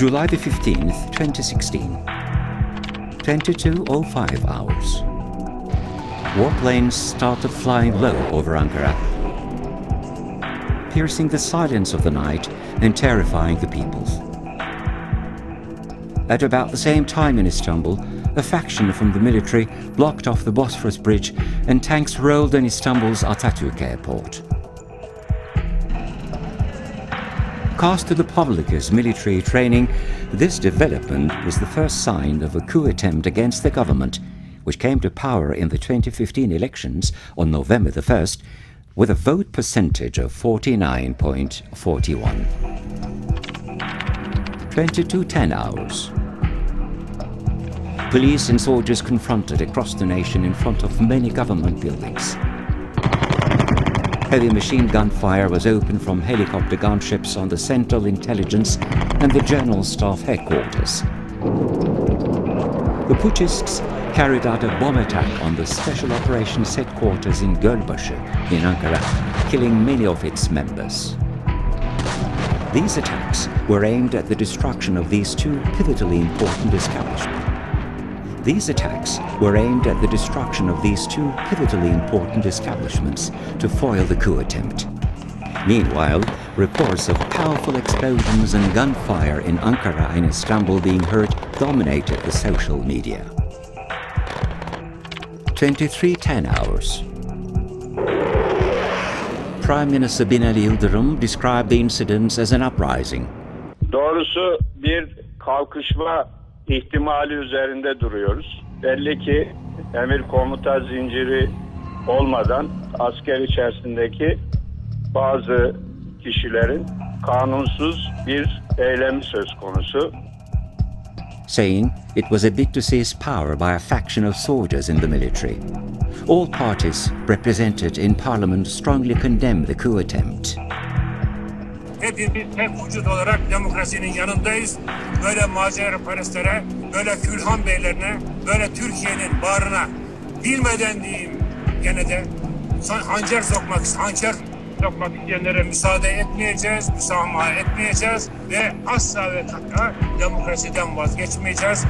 July the 15th, 2016. 22:05 hours. Warplanes started flying low over Ankara, piercing the silence of the night and terrifying the people. At about the same time in Istanbul, a faction from the military blocked off the Bosphorus Bridge and tanks rolled on Istanbul's Atatürk airport. Cast to the public as military training, this development was the first sign of a coup attempt against the government, which came to power in the 2015 elections on November the 1st with a vote percentage of 49.41. 22:10 hours. Police and soldiers confronted across the nation in front of many government buildings. Heavy machine gun fire was opened from helicopter gunships on the Central Intelligence and the General Staff Headquarters. The Putschists carried out a bomb attack on the Special Operations Headquarters in Gölbaşı in Ankara, killing many of its members. These attacks were aimed at the destruction of these two pivotally important establishments. To foil the coup attempt. Meanwhile, reports of powerful explosions and gunfire in Ankara and Istanbul being heard dominated the social media. 23:10 hours. Prime Minister Binali Yıldırım described the incidents as an uprising. Doğrusu bir kalkışma ihtimali üzerinde duruyoruz. Belli ki emir komuta zinciri olmadan asker içerisindeki bazı kişilerin kanunsuz bir eylemi söz konusu. Saying it was a bid to seize power by a faction of soldiers in the military. All parties represented in parliament strongly condemned the coup attempt. Hepimiz tek vücut olarak demokrasinin yanındayız. Böyle maceraparestlere, böyle külhan beylerine, böyle Türkiye'nin bağrına bilmeden diyeyim gene de hançer sokmak isteyenlere müsaade etmeyeceğiz, müsamaha etmeyeceğiz ve asla ve kata demokrasiden vazgeçmeyeceğiz.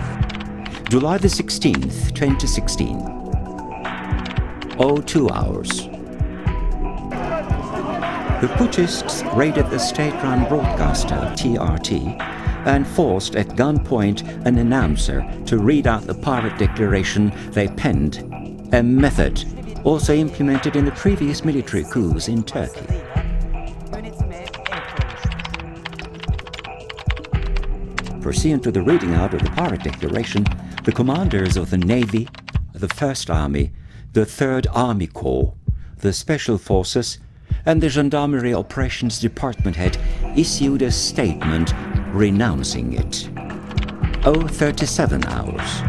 July the 16th, 2016. 02 hours. The Putschists raided the state-run broadcaster, TRT, and forced at gunpoint an announcer to read out the pirate declaration they penned, a method also implemented in the previous military coups in Turkey. Pursuant to the reading out of the pirate declaration, the commanders of the Navy, the First Army, the Third Army Corps, the Special Forces, and the Gendarmerie Operations Department head issued a statement renouncing it. 37 hours.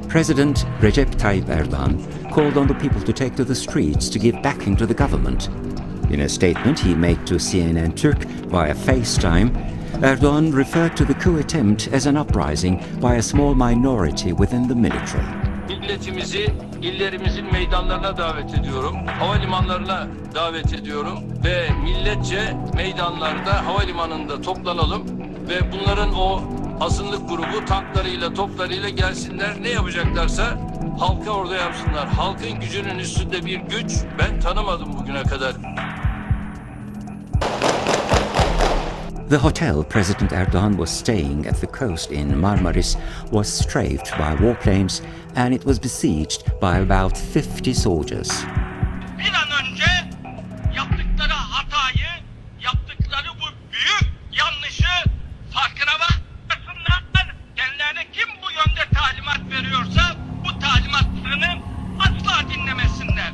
President Recep Tayyip Erdogan called on the people to take to the streets to give backing to the government. In a statement he made to CNN Türk via FaceTime, Erdogan referred to the coup attempt as an uprising by a small minority within the military. Milletimizi illerimizin meydanlarına davet ediyorum, havalimanlarına davet ediyorum ve milletçe meydanlarda, havalimanında toplanalım ve bunların o azınlık grubu tanklarıyla, toplarıyla gelsinler, ne yapacaklarsa halka orada yapsınlar. Halkın gücünün üstünde bir güç ben tanımadım bugüne kadar. The hotel President Erdogan was staying at the coast in Marmaris was strafed by warplanes and it was besieged by about 50 soldiers. Bir an önce yaptıkları hatayı, yaptıkları bu büyük yanlışı farkına varsınlar. Kendilerine kim bu yönde talimat veriyorsa bu talimatlarını asla dinlemesinler.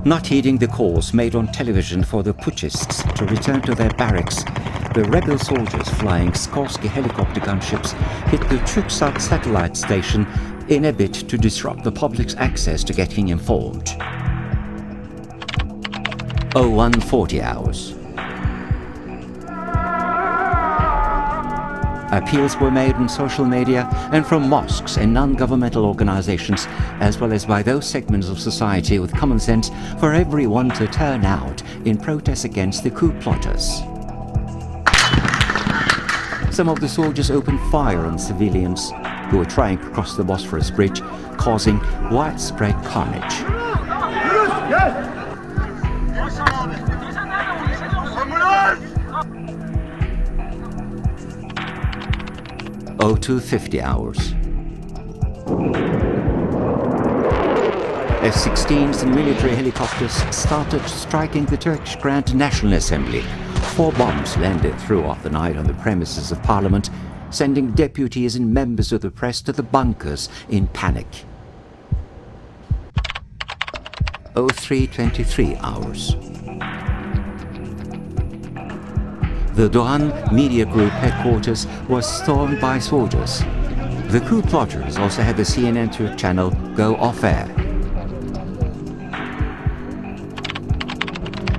Not heeding the calls made on television for the Putschists to return to their barracks, the rebel soldiers flying Skorsky helicopter gunships hit the Türksat satellite station in a bid to disrupt the public's access to getting informed. 01:40 hours. Appeals were made on social media and from mosques and non-governmental organizations, as well as by those segments of society with common sense, for everyone to turn out in protest against the coup plotters. Some of the soldiers opened fire on civilians who were trying to cross the Bosphorus Bridge, causing widespread carnage. 0250 hours. F-16s and military helicopters started striking the Turkish Grand National Assembly. 4 bombs landed throughout the night on the premises of Parliament, sending deputies and members of the press to the bunkers in panic. 0323 hours. The Doğan Media Group headquarters was stormed by soldiers. The coup plotters also had the CNN Turk channel go off-air.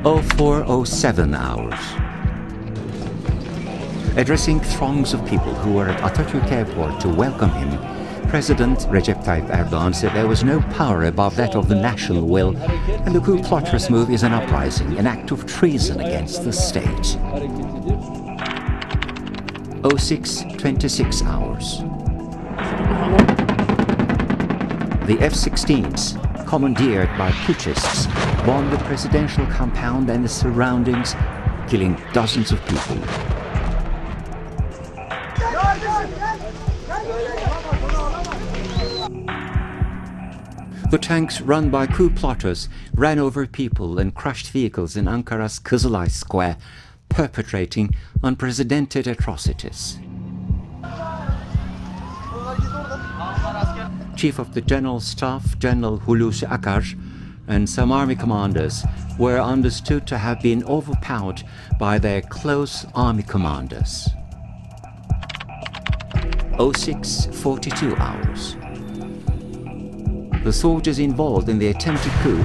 0407 hours. Addressing throngs of people who were at Atatürk Airport to welcome him, President Recep Tayyip Erdogan said there was no power above that of the national will, and the coup plotters' move is an uprising, an act of treason against the state. 0626 hours. The F-16s, commandeered by Putsches, bombed the presidential compound and the surroundings, killing dozens of people. The tanks run by coup plotters ran over people and crushed vehicles in Ankara's Kızılay Square, perpetrating unprecedented atrocities. Chief of the General Staff, General Hulusi Akar, and some army commanders were understood to have been overpowered by their close army commanders. 0642 hours. The soldiers involved in the attempted coup,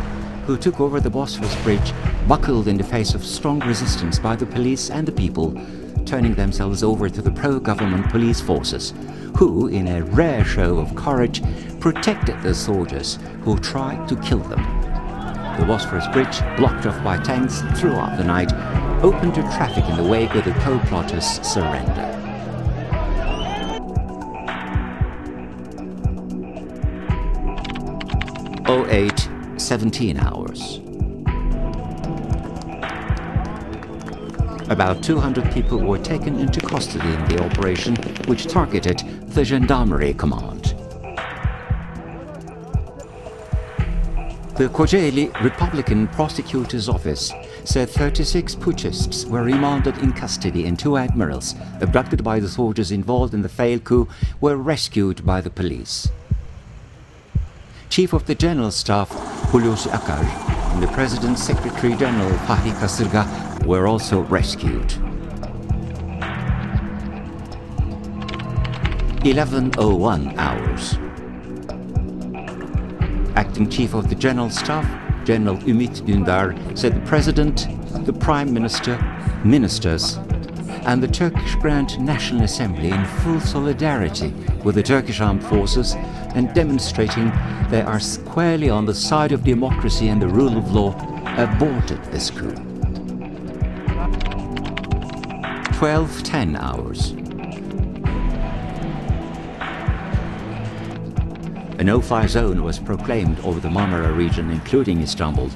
who took over the Bosphorus Bridge, buckled in the face of strong resistance by the police and the people, turning themselves over to the pro-government police forces, who, in a rare show of courage, protected the soldiers who tried to kill them. The Bosphorus Bridge, blocked off by tanks throughout the night, opened to traffic in the wake of the coup plotters' surrender. 0817 hours. About 200 people were taken into custody in the operation, which targeted the Gendarmerie Command. The Kocaeli Republican Prosecutor's Office said 36 Putschists were remanded in custody and 2 admirals, abducted by the soldiers involved in the failed coup, were rescued by the police. Chief of the General Staff, Hulusi Akar, and the President's Secretary General, Fahri Kasırga, were also rescued. 1101 hours. Acting Chief of the General Staff, General Ümit Dündar, said the President, the Prime Minister, ministers, and the Turkish Grand National Assembly, in full solidarity with the Turkish Armed Forces and demonstrating they are squarely on the side of democracy and the rule of law, aborted this coup. 1210 hours. A no-fly zone was proclaimed over the Marmara region, including Istanbul,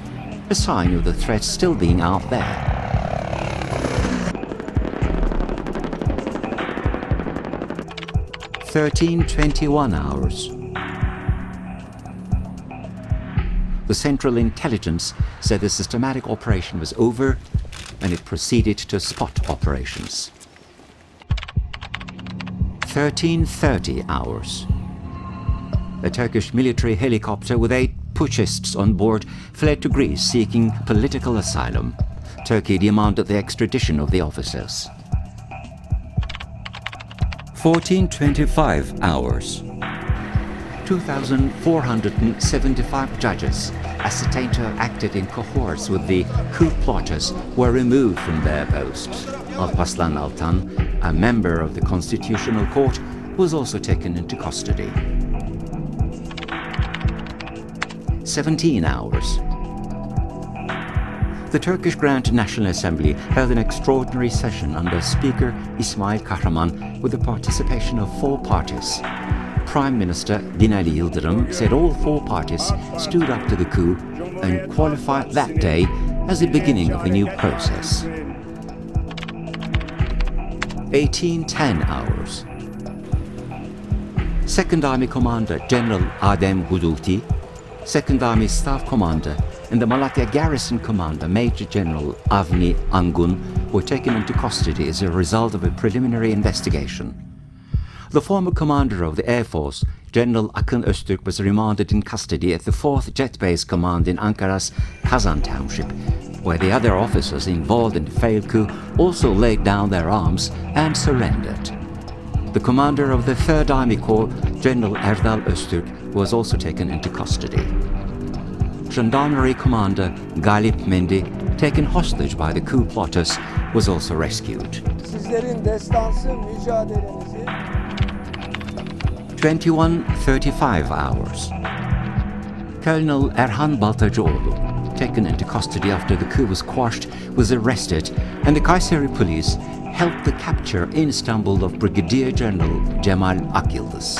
a sign of the threat still being out there. 1321 hours. The Central Intelligence said the systematic operation was over and it proceeded to spot operations. 1330 hours. A Turkish military helicopter with 8 Putschists on board fled to Greece seeking political asylum. Turkey demanded the extradition of the officers. 1425 hours. 2,475 judges ascertained to have acted in cohorts with the coup plotters were removed from their posts. Alparslan Altan, a member of the Constitutional Court, was also taken into custody. 17 hours. The Turkish Grand National Assembly held an extraordinary session under Speaker İsmail Kahraman with the participation of 4 parties. Prime Minister Binali Yıldırım said all 4 parties stood up to the coup and qualified that day as the beginning of a new process. 1810 hours. Second Army Commander General Adem Huduti, Second Army Staff Commander and the Malatya Garrison Commander Major General Avni Angun were taken into custody as a result of a preliminary investigation. The former commander of the Air Force, General Akın Öztürk, was remanded in custody at the 4th Jet Base Command in Ankara's Kazan Township, where the other officers involved in the failed coup also laid down their arms and surrendered. The commander of the 3rd Army Corps, General Erdal Öztürk, was also taken into custody. Gendarmerie Commander Galip Mendi, taken hostage by the coup plotters, was also rescued. Sizlerin destansı mücadelenizi 21:35 hours. Colonel Erhan Baltacıoğlu, taken into custody after the coup was quashed, was arrested, and the Kayseri police helped the capture in Istanbul of Brigadier General Cemal Akyıldız.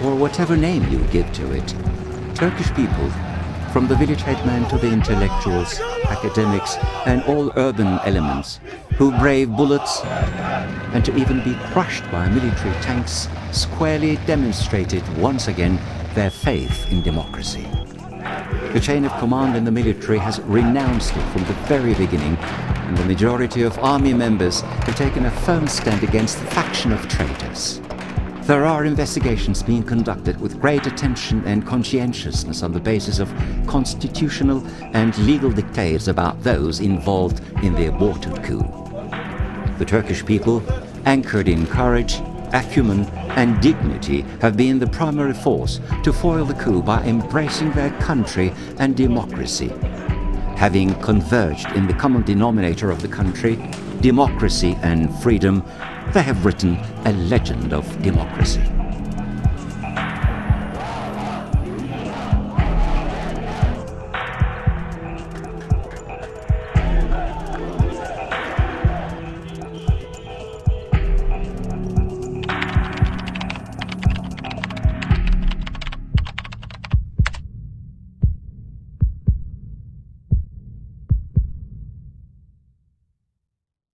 Or whatever name you give to it, Turkish people, from the village headmen to the intellectuals, academics, and all urban elements, who brave bullets and to even be crushed by military tanks, squarely demonstrated once again their faith in democracy. The chain of command in the military has renounced it from the very beginning, and the majority of army members have taken a firm stand against the faction of traitors. There are investigations being conducted with great attention and conscientiousness on the basis of constitutional and legal dictates about those involved in the aborted coup. The Turkish people, anchored in courage, acumen and dignity, have been the primary force to foil the coup by embracing their country and democracy. Having converged in the common denominator of the country, democracy and freedom, they have written a legend of democracy.